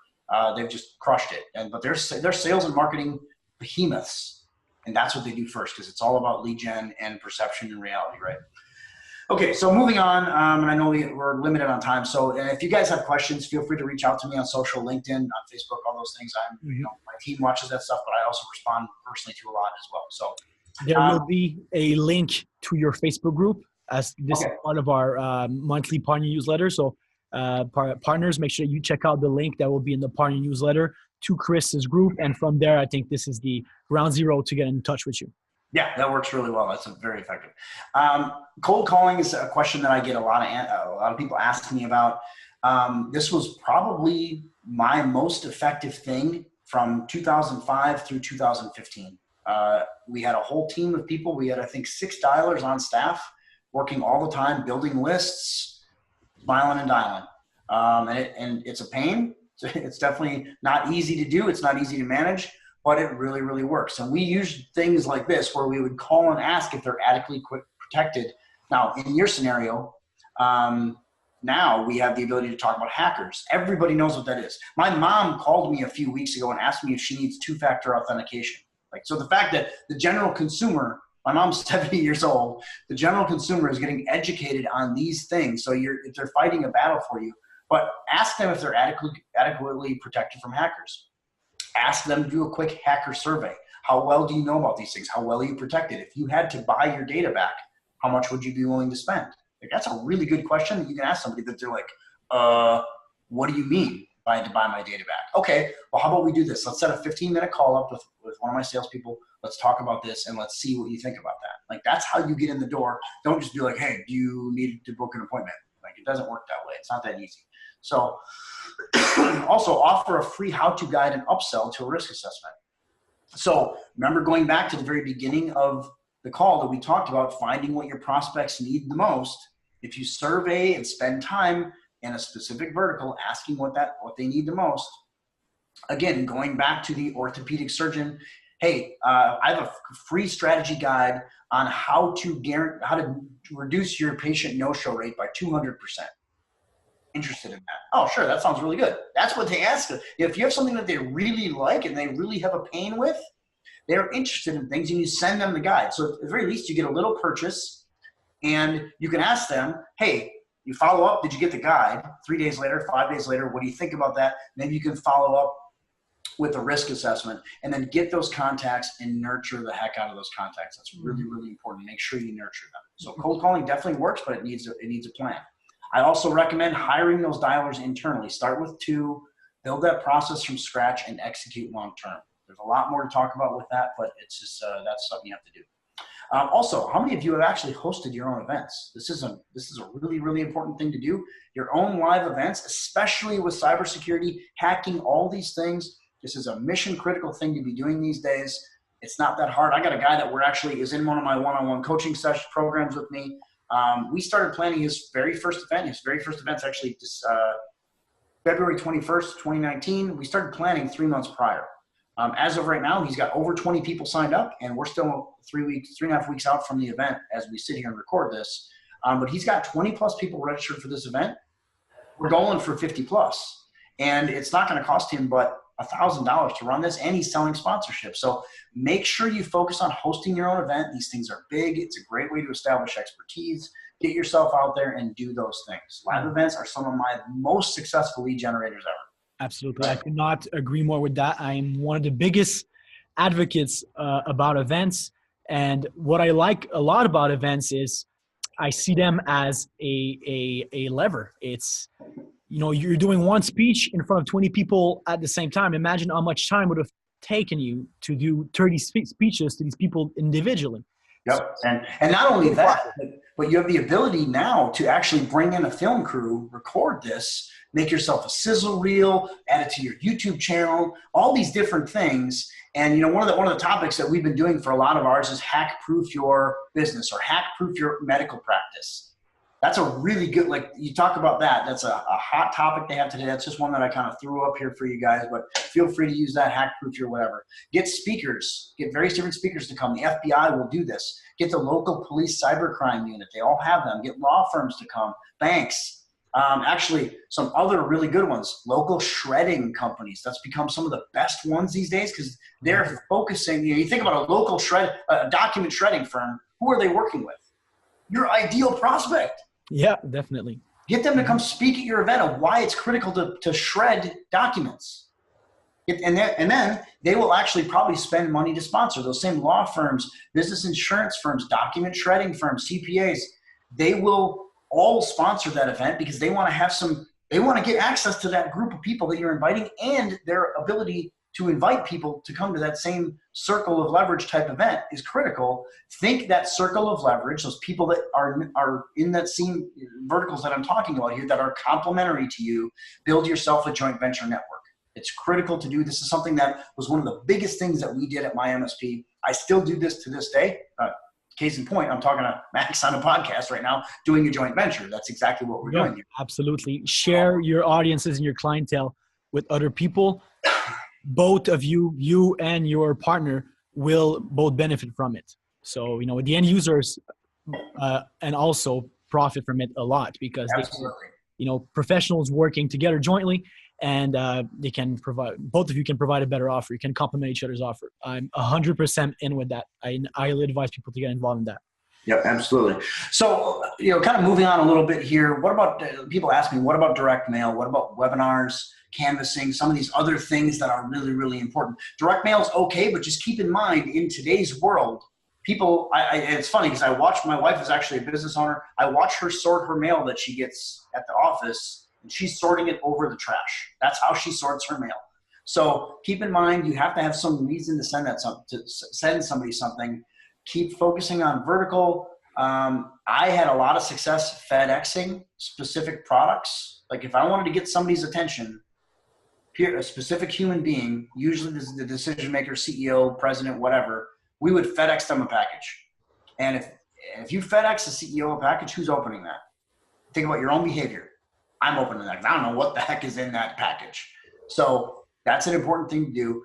Speaker 2: They've just crushed it. But they're sales and marketing behemoths, and that's what they do first, because it's all about lead gen and perception and reality, right? Okay, so moving on, and I know we're limited on time. So if you guys have questions, feel free to reach out to me on social, LinkedIn, on Facebook, all those things. My team watches that stuff, but I also respond personally to a lot as well. So
Speaker 1: there will be a link to your Facebook group, as this is part of our monthly partner newsletter. So partners, make sure you check out the link that will be in the partner newsletter to Chris's group. And from there, I think this is the ground zero to get in touch with you.
Speaker 2: Yeah, that works really well. That's very effective. Cold calling is a question that I get a lot of people asking me about. This was probably my most effective thing from 2005 through 2015. We had a whole team of people. We had, I think, 6 dialers on staff working all the time, building lists, smiling and dialing. And it's a pain. It's definitely not easy to do. It's not easy to manage, but it really, really works. And we use things like this where we would call and ask if they're adequately protected. Now, in your scenario, now we have the ability to talk about hackers. Everybody knows what that is. My mom called me a few weeks ago and asked me if she needs 2-factor authentication. So the fact that the general consumer, my mom's 70 years old, the general consumer is getting educated on these things. So if they're fighting a battle for you, but ask them if they're adequately protected from hackers. Ask them to do a quick hacker survey. How well do you know about these things? How well are you protected? If you had to buy your data back, how much would you be willing to spend? That's a really good question that you can ask somebody that they're like, what do you mean by to buy my data back? Okay, well, how about we do this? Let's set a 15-minute call up with one of my salespeople. Let's talk about this and let's see what you think about that. That's how you get in the door. Don't just be like, hey, do you need to book an appointment? It doesn't work that way. It's not that easy. So also offer a free how-to guide and upsell to a risk assessment. So remember, going back to the very beginning of the call that we talked about, finding what your prospects need the most. If you survey and spend time in a specific vertical, asking what they need the most. Again, going back to the orthopedic surgeon, hey, I have a free strategy guide on how to reduce your patient no-show rate by 200%. Interested in that? Oh, sure, that sounds really good. That's what they ask. If you have something that they really like and they really have a pain with, they're interested in things, and you send them the guide. So at the very least, you get a little purchase, and you can ask them, hey, you follow up, did you get the guide? 3 days later, 5 days later, what do you think about that? Maybe you can follow up with a risk assessment, and then get those contacts and nurture the heck out of those contacts. That's really, really important. Make sure you nurture them. So cold calling definitely works, but it needs a plan. I also recommend hiring those dialers internally. Start with 2, build that process from scratch, and execute long-term. There's a lot more to talk about with that, but it's just that's something you have to do. Also, how many of you have actually hosted your own events? This is a really, really important thing to do. Your own live events, especially with cybersecurity, hacking, all these things. This is a mission-critical thing to be doing these days. It's not that hard. I got a guy that is in one of my one-on-one coaching session programs with me. We started planning his very first event. His very first event's actually February 21st, 2019. We started planning 3 months prior. As of right now, he's got over 20 people signed up, and we're still 3.5 weeks out from the event as we sit here and record this. But he's got 20 plus people registered for this event. We're going for 50 plus, and it's not going to cost him but $1,000 to run this, and he's selling sponsorship. So make sure you focus on hosting your own event. These things are big. It's a great way to establish expertise, Get yourself out there and do those things. Live events are some of my most successful lead generators ever.
Speaker 1: Absolutely. I could not agree more with that. I'm one of the biggest advocates about events. And what I like a lot about events is I see them as a lever. It's, you're doing one speech in front of 20 people at the same time. Imagine how much time would have taken you to do 30 speeches to these people individually.
Speaker 2: Yep. And not only that, but you have the ability now to actually bring in a film crew, record this, make yourself a sizzle reel, add it to your YouTube channel, all these different things. And one of the topics that we've been doing for a lot of ours is hack proof your business or hack proof your medical practice. That's a really good, you talk about that. That's a hot topic they have today. That's just one that I kind of threw up here for you guys, but feel free to use that, hack proof your whatever. Get speakers, get various different speakers to come. The FBI will do this. Get the local police cybercrime unit. They all have them. Get law firms to come, banks. Actually, some other really good ones, local shredding companies. That's become some of the best ones these days because they're focusing, you think about a local document shredding firm, who are they working with? Your ideal prospect.
Speaker 1: Yeah, definitely.
Speaker 2: Get them to come speak at your event of why it's critical to shred documents. And then they will actually probably spend money to sponsor. Those same law firms, business insurance firms, document shredding firms, CPAs, they will all sponsor that event because they want to get access to that group of people that you're inviting and their ability to invite people to come to that same circle of leverage type event is critical. Think that circle of leverage, those people that are in that same verticals that I'm talking about here that are complementary to you, build yourself a joint venture network. It's critical to do. This is something that was one of the biggest things that we did at my MSP. I still do this to this day. Case in point, I'm talking to Max on a podcast right now, doing a joint venture. That's exactly what we're doing here.
Speaker 1: Absolutely. Share your audiences and your clientele with other people. Both of you and your partner will both benefit from it. So, the end users and also profit from it a lot because professionals working together jointly and they can provide, both of you can provide a better offer. You can complement each other's offer. I'm 100% in with that. I highly advise people to get involved in that.
Speaker 2: Yep, absolutely. So, kind of moving on a little bit here, what about, people ask me, what about direct mail? What about webinars, canvassing, some of these other things that are really, really important? Direct mail is okay, but just keep in mind in today's world, people, it's funny because my wife is actually a business owner. I watch her sort her mail that she gets at the office and she's sorting it over the trash. That's how she sorts her mail. So keep in mind, you have to have some reason to send somebody something. Keep focusing on vertical. I had a lot of success FedExing specific products. Like if I wanted to get somebody's attention, a specific human being, usually this is the decision maker, CEO, president, whatever, we would FedEx them a package. And if you FedEx a CEO a package, who's opening that? Think about your own behavior. I'm opening that. I don't know what the heck is in that package. So that's an important thing to do.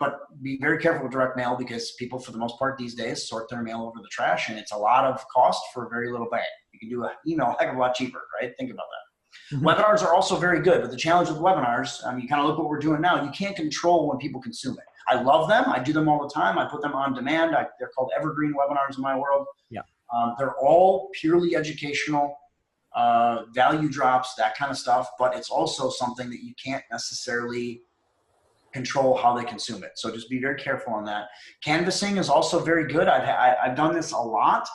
Speaker 2: But be very careful with direct mail because people, for the most part these days, sort their mail over the trash, and it's a lot of cost for very little bang. You can do an email a heck of a lot cheaper, right? Think about that. Mm-hmm. Webinars are also very good, but the challenge with webinars, you kind of look what we're doing now, you can't control when people consume it. I love them. I do them all the time. I put them on demand. They're called evergreen webinars in my world.
Speaker 1: Yeah.
Speaker 2: They're all purely educational, value drops, that kind of stuff, but it's also something that you can't necessarily control how they consume it. So just be very careful on that. Canvassing is also very good. I've done this a lot.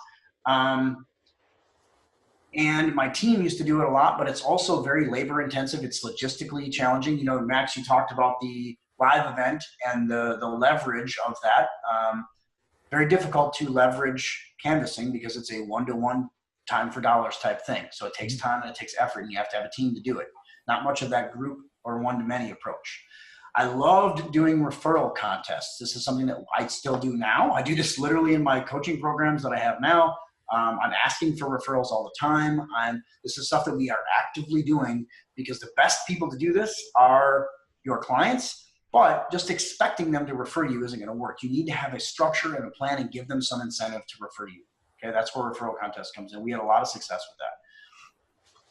Speaker 2: And my team used to do it a lot, but it's also very labor intensive. It's logistically challenging. Max, you talked about the live event and the leverage of that. Very difficult to leverage canvassing because it's a one-to-one time for dollars type thing. So it takes time and it takes effort and you have to have a team to do it. Not much of that group or one-to-many approach. I loved doing referral contests. This is something that I still do now. I do this literally in my coaching programs that I have now. I'm asking for referrals all the time. This is stuff that we are actively doing because the best people to do this are your clients, but just expecting them to refer you isn't going to work. You need to have a structure and a plan and give them some incentive to refer you. Okay, that's where referral contest comes in. We had a lot of success with that.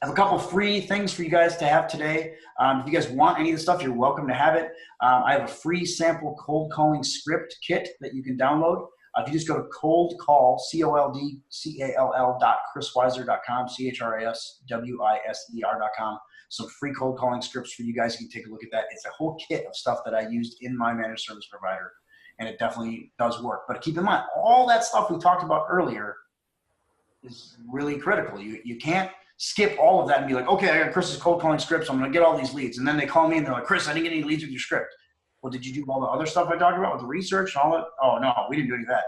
Speaker 2: I have a couple free things for you guys to have today. If you guys want any of the stuff, you're welcome to have it. I have a free sample cold calling script kit that you can download. If you just go to cold call, coldcall.chrisweiser.com, CHRISWISER.com. Some free cold calling scripts for you guys. You can take a look at that. It's a whole kit of stuff that I used in my managed service provider, and it definitely does work. But keep in mind, all that stuff we talked about earlier is really critical. You can't skip all of that and be like, okay, I got Chris's cold calling scripts. I'm going to get all these leads. And then they call me and they're like, Chris, I didn't get any leads with your script. Well, did you do all the other stuff I talked about with the research and all that? Oh, no, we didn't do any of that.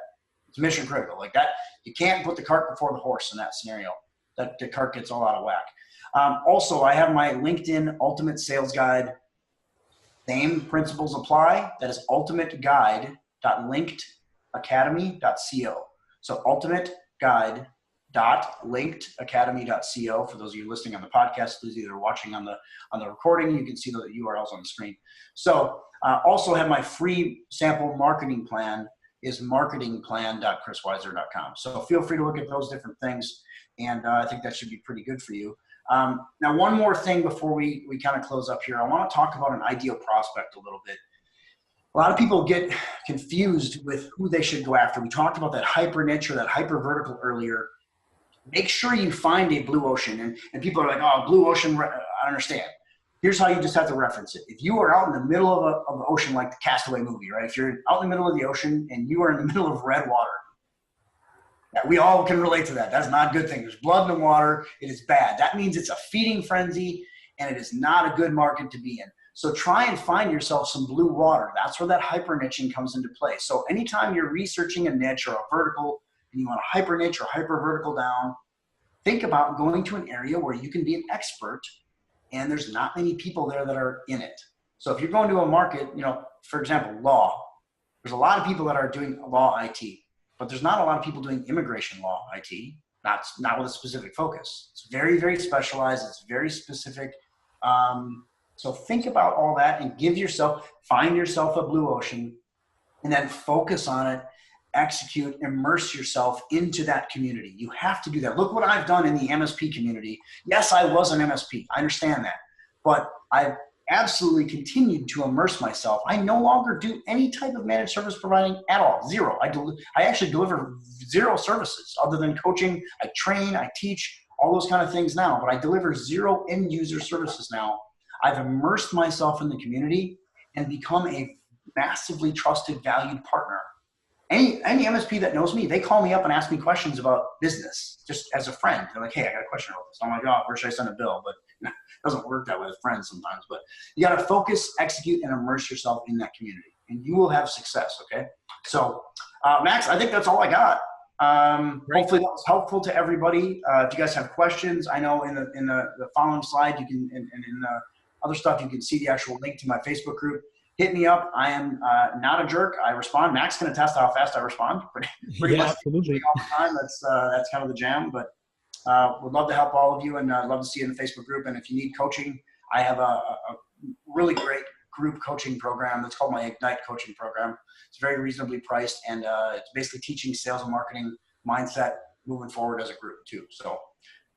Speaker 2: It's mission critical. Like that, you can't put the cart before the horse in that scenario. That the cart gets all out of whack. Also, I have my LinkedIn Ultimate Sales Guide. Same principles apply. That is ultimateguide.linkedacademy.co. So ultimateguide.linkedacademy.co. For those of you listening on the podcast, those either watching on the recording, you can see the URLs on the screen. So also have my free sample marketing plan is marketingplan.chrisweiser.com. So feel free to look at those different things, and I think that should be pretty good for you. Now, one more thing before we kind of close up here. I want to talk about an ideal prospect a little bit. A lot of people get confused with who they should go after. We talked about that hyper niche or that hyper vertical earlier. Make sure you find a blue ocean. And people are like, oh, blue ocean, I understand. Here's how you just have to reference it. If you are out in the middle of the ocean, like the Castaway movie, right? If you're out in the middle of the ocean and you are in the middle of red water, we all can relate to that. That's not a good thing. There's blood in the water. It is bad. That means it's a feeding frenzy, and it is not a good market to be in. So try and find yourself some blue water. That's where that hyper niching comes into play. So anytime you're researching a niche or a vertical and you want a hyper niche or hyper vertical down, think about going to an area where you can be an expert and there's not many people there that are in it. So if you're going to a market, for example, law, there's a lot of people that are doing law IT, but there's not a lot of people doing immigration law IT, not with a specific focus. It's very, very specialized. It's very specific. So think about all that and find yourself a blue ocean and then focus on it, execute, immerse yourself into that community. You have to do that. Look what I've done in the MSP community. Yes, I was an MSP. I understand that. But I've absolutely continued to immerse myself. I no longer do any type of managed service providing at all. Zero. I actually deliver zero services other than coaching. I train, I teach, all those kind of things now, but I deliver zero end user services now. I've immersed myself in the community and become a massively trusted, valued partner. Any MSP that knows me, they call me up and ask me questions about business, just as a friend. They're like, hey, I got a question about this. I'm like, oh, where should I send a bill? But it doesn't work that way with friends sometimes. But you got to focus, execute, and immerse yourself in that community, and you will have success, okay? So, Max, I think that's all I got. Hopefully that was helpful to everybody. If you guys have questions, I know in the following slide, you can, and in the other stuff, you can see the actual link to my Facebook group. Hit me up. I am not a jerk. I respond. Max can attest how fast I respond. Pretty much
Speaker 1: absolutely
Speaker 2: all the time. That's kind of the jam. But would love to help all of you, and I'd love to see you in the Facebook group. And if you need coaching, I have a really great group coaching program that's called my Ignite coaching program. It's very reasonably priced, and it's basically teaching sales and marketing mindset moving forward as a group too. So,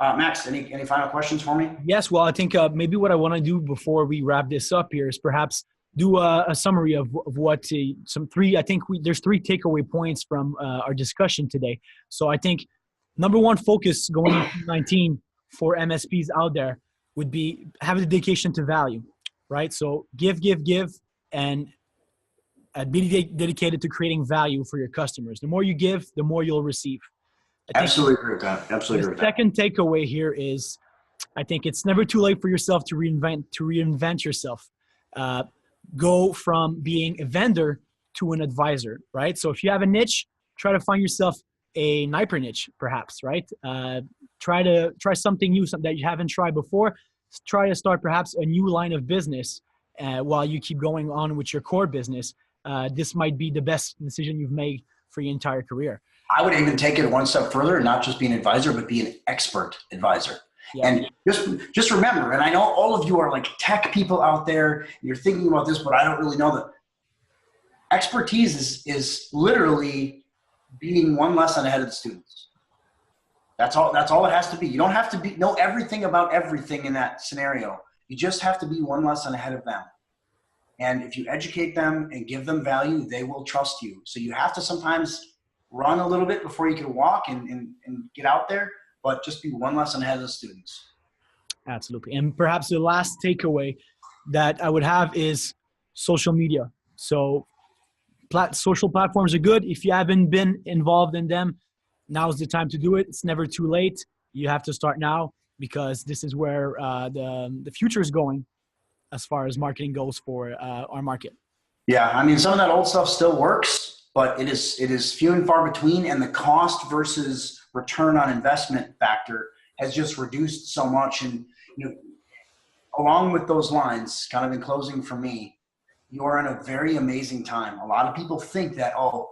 Speaker 2: Max, any final questions for me?
Speaker 1: Yes. Well, I think maybe what I want to do before we wrap this up here is perhaps do a summary of what there's three takeaway points from our discussion today. So I think number one focus going into 2019 for MSPs out there would be have the dedication to value, right? So give, and be dedicated to creating value for your customers. The more you give, the more you'll receive.
Speaker 2: Absolutely agree with that. Absolutely agree with that.
Speaker 1: The second takeaway here is I think it's never too late for yourself to reinvent yourself. Go from being a vendor to an advisor, right? So if you have a niche, try to find yourself a hyper niche, perhaps, right? Try something new, something that you haven't tried before. Try to start perhaps a new line of business while you keep going on with your core business. This might be the best decision you've made for your entire career.
Speaker 2: I would even take it one step further and not just be an advisor, but be an expert advisor. Yeah. And just remember, and I know all of you are like tech people out there, and you're thinking about this, but I don't really know that. Expertise is literally being one lesson ahead of the students. That's all it has to be. You don't have to know everything about everything in that scenario. You just have to be one lesson ahead of them. And if you educate them and give them value, they will trust you. So you have to sometimes run a little bit before you can walk and get out there, but just be one lesson ahead of the students.
Speaker 1: Absolutely. And perhaps the last takeaway that I would have is social media. So social platforms are good. If you haven't been involved in them, now's the time to do it. It's never too late. You have to start now, because this is where the future is going as far as marketing goes for our market.
Speaker 2: Yeah, I mean, some of that old stuff still works, but it is few and far between, and the cost versus return on investment factor has just reduced so much. And along with those lines, kind of in closing for me, you are in a very amazing time. A lot of people think that, oh,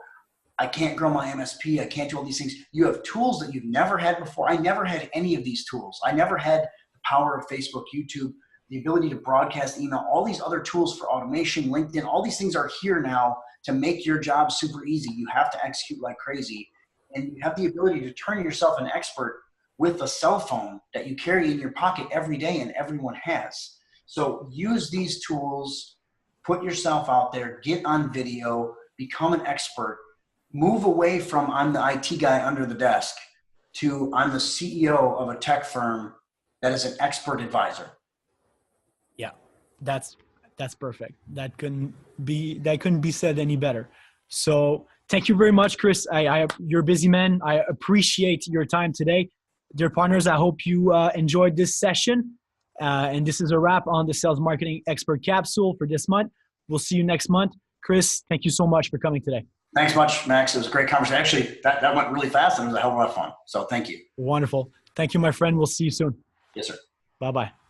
Speaker 2: I can't grow my MSP, I can't do all these things. You have tools that you've never had before. I never had any of these tools. I never had the power of Facebook, YouTube, the ability to broadcast email, all these other tools for automation, LinkedIn, all these things are here now to make your job super easy. You have to execute like crazy, and you have the ability to turn yourself an expert with a cell phone that you carry in your pocket every day, and everyone has. So use these tools, put yourself out there, get on video, become an expert, move away from I'm the IT guy under the desk to I'm the CEO of a tech firm that is an expert advisor.
Speaker 1: Yeah, that's perfect. That couldn't be said any better. So thank you very much, Chris. You're a busy man. I appreciate your time today. Dear partners, I hope you enjoyed this session. And this is a wrap on the Sales Marketing Expert Capsule for this month. We'll see you next month. Chris, thank you so much for coming today.
Speaker 2: Thanks much, Max. It was a great conversation. Actually, that went really fast, and it was a hell of a lot of fun. So thank you.
Speaker 1: Wonderful. Thank you, my friend. We'll see you soon.
Speaker 2: Yes, sir.
Speaker 1: Bye-bye.